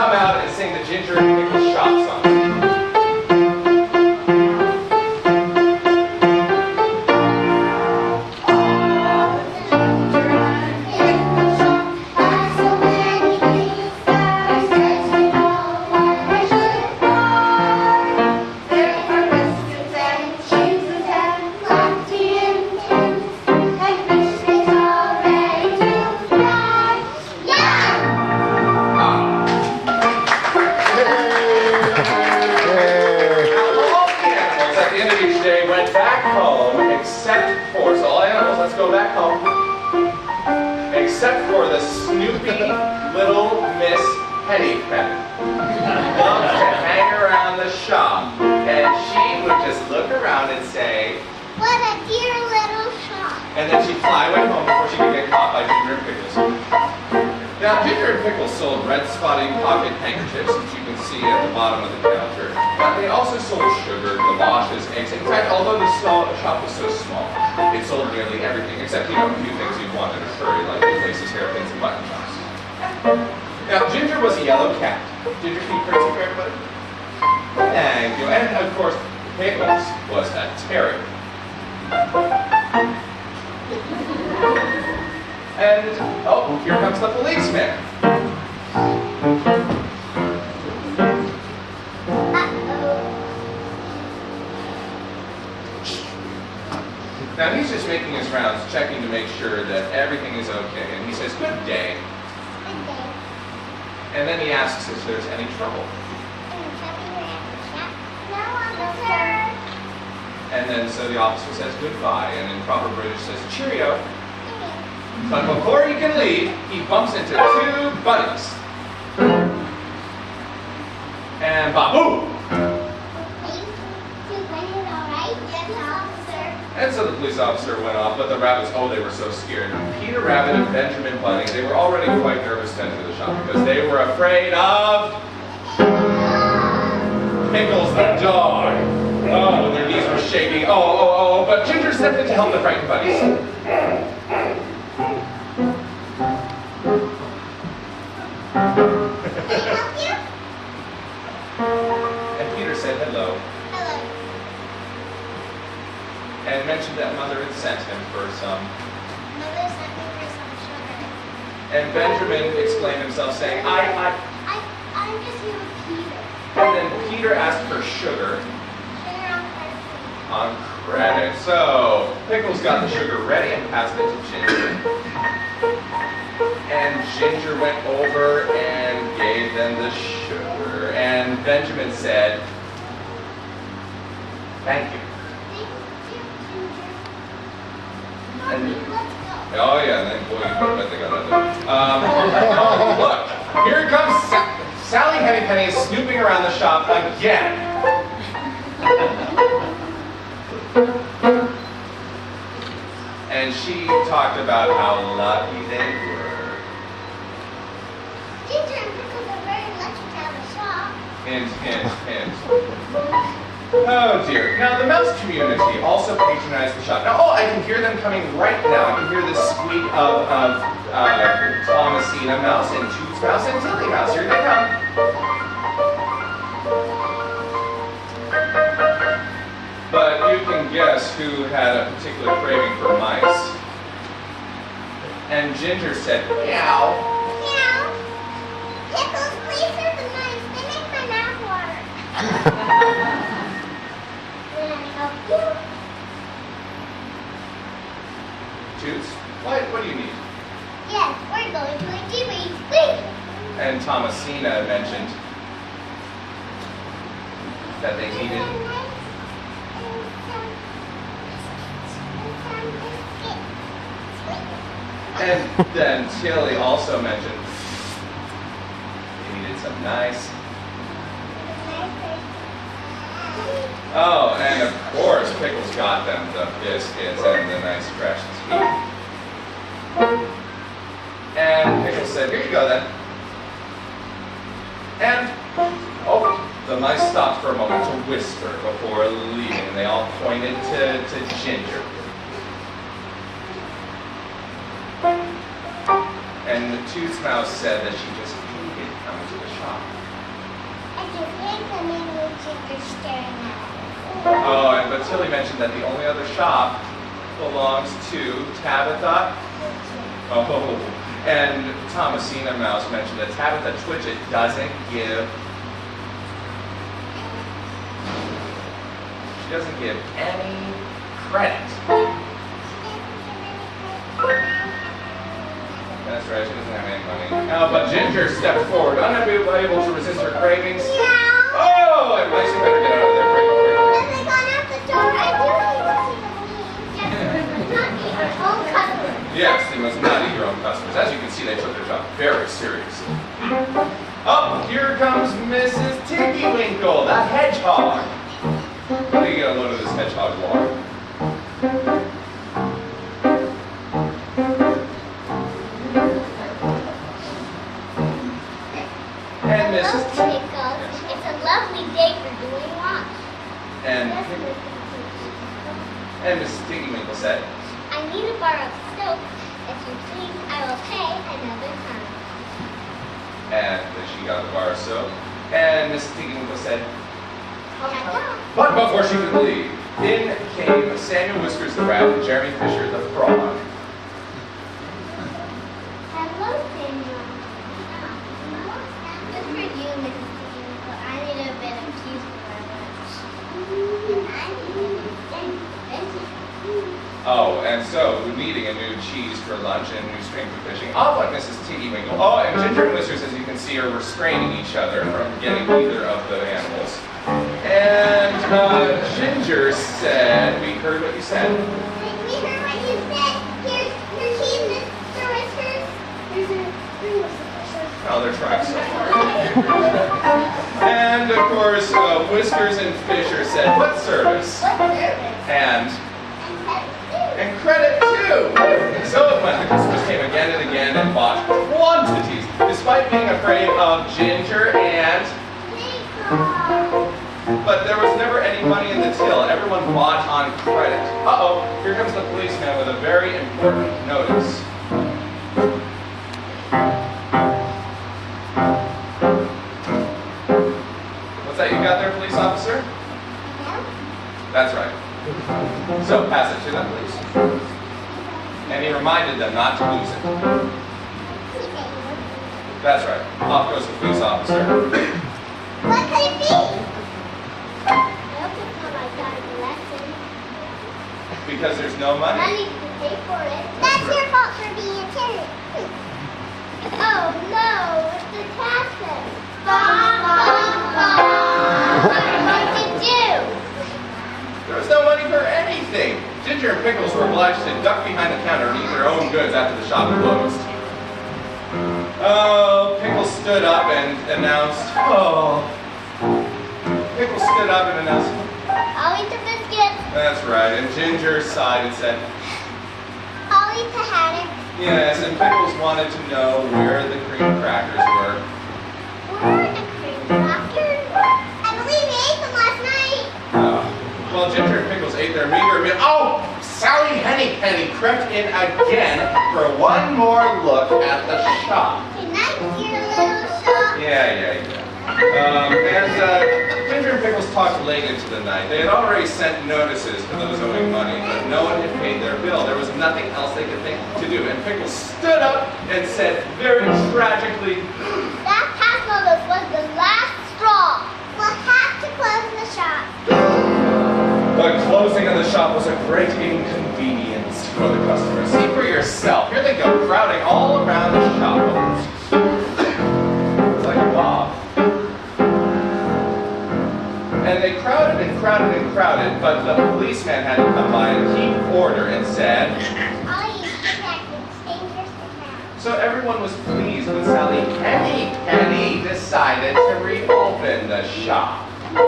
come out and sing the Ginger and Pickles shop song. Except for the snoopy little Miss Pennypenny. Loved to hang around the shop, and she would just look around and say, "What a dear little shop." And then she'd fly away home before she could get caught by Ginger and Pickles. Now, Ginger and Pickles sold red spotting pocket handkerchiefs, which you can see at the bottom of the counter. But they also sold sugar, galoshes, eggs. In fact, although the shop was so small, it sold nearly everything, except, a few things you'd want in a hurry, like laces, hairpins, and button tops. Now, Ginger was a yellow cat. Ginger, can you curtsy for everybody? Thank you. And, of course, Pickles was a terrier. And, oh, here comes the policeman. Now he's just making his rounds, checking to make sure that everything is okay. And he says, "Good day." Good day. And then he asks if there's any trouble. No, officer. And then so the officer says goodbye, and in proper British says cheerio. But before he can leave, he bumps into two bunnies. And ba-boom! And so the police officer went off, but the rabbits, oh, they were so scared. Peter Rabbit and Benjamin Bunny, they were already quite nervous to enter the shop because they were afraid of Pickles the dog. Oh, their knees were shaking. Oh, but Ginger stepped in to help the frightened bunnies. Can I help you? And Peter said hello. Hello. And mentioned that Mother had sent him for some. Mother sent me for some sugar. And Benjamin explained himself saying, I'm just here with Peter. And then Peter asked for sugar Sugar on on credit. So Pickles got the sugar ready and passed it to Ginger. And Ginger went over and gave them the sugar. And Benjamin said, "Thank you." And, Let's go. oh yeah, and then boy, I bet they got other. Oh, look, here comes Sally Hennypenny is snooping around the shop again. And she talked about how lucky they were. Ginger and Pickles are very lucky to have a shop. Hint, hint, hint. Oh dear. Now the mouse community also patronized the shop. Now, oh, I can hear them coming right now. I can hear the squeak of Thomasina Mouse and Toots Mouse and Tilly Mouse. Here they come. But you can guess who had a particular craving for mice. And Ginger said, "Meow." Meow. Pickles, please serve the mice. They make my mouth water. Can I help you? Toots, what do you need? Yes, we're going to a TV. Wait. And Thomasina mentioned that they needed. And then Tilly also mentioned they needed some nice. Oh, and of course, Pickles got them the biscuits and the nice fresh tea. And Pickles said, "Here you go then." And, oh, the mice stopped for a moment to whisper before leaving, and they all pointed to Ginger. And the Toots Mouse said that she just hated coming to the shop shop? I can hear the mini Ginger staring at us. Oh, but Tilly mentioned that the only other shop belongs to Tabitha. Oh, and Thomasina Mouse mentioned that Tabitha Twitchit doesn't give any credit. That's right, she doesn't have any money. But Ginger stepped forward, unable to resist her cravings. Yeah. Oh, and Lacey better get out of there quickly. As they gone out the door, I do need to see the leaves. Yes, not eat our own customers. Yes, they must not eat your own customers. As you can see, they took their job very seriously. Oh, here comes Mrs. Tiggy Winkle, the hedgehog. How do you get a load of this hedgehog water? And Mrs. Hello, Pickles. It's a lovely day for doing lunch. And Mrs. Tiggy Winkle said, I need a bar of soap. If you please, I will pay another time. and then she got the bar of soap. And Mrs. Tiggy Winkle said, but before she could leave, in came Samuel Whiskers the rat and Jeremy Fisher the frog. Hello, Samuel. Good for you, Mrs. Tiggy Winkle. I need a bit of cheese for my lunch. And I need a veggie. Oh, and so, needing a new cheese for lunch and a new string for fishing, off went Mrs. Tiggy Winkle. Oh, and Ginger and Whiskers, as you can see, are restraining each other from getting either of the animals. And Ginger said, we heard what you said. We heard what you said. Here's your cheese, Mr. Whiskers. Here's your Whiskers. Oh, they're trying so hard. And, of course, Whiskers and Fisher said, what service? What service? And credit too. So it went. The customers came again and again and bought quantities, despite being afraid of Ginger and. But there was never any money in the till. Everyone bought on credit. Uh-oh, here comes the policeman with a very important notice. What's that you got there, police officer? That's right. So pass it to them, please. And he reminded them not to lose it. That's right. Off goes the police officer. What could it be? I hope it's not like that in the lesson. Because there's no money. Money to pay for it. That's your fault for being a terrorist. Oh no, it's the taxes. What did you do? There was no money for anything. Ginger and Pickles were obliged to duck behind the counter and eat their own goods after the shop closed. Oh, Pickles stood up and announced, Pickles stood up and announced, I'll eat the biscuit. that's right, and Ginger sighed and said, I'll eat the haddock. yes, and Pickles wanted to know where the cream crackers were. Where the cream crackers? I believe we ate them last night. Well, Ginger and Pickles ate their meager meal. Oh, Sally Henny crept in again for one more look at the shop. Can I see your little shop? Yeah. And Ginger and Pickles talked late into the night. They had already sent notices to those owing money, but no one had paid their bill. There was nothing else they could think to do. And Pickles stood up and said very tragically, That past notice was the last straw. We'll have to close the shop. the closing of the shop was a great inconvenience for the customers. See for yourself. Here they go, crowding all around the shop. It's like a mob. And they crowded and crowded and crowded, but the policeman had to come by and keep order and said,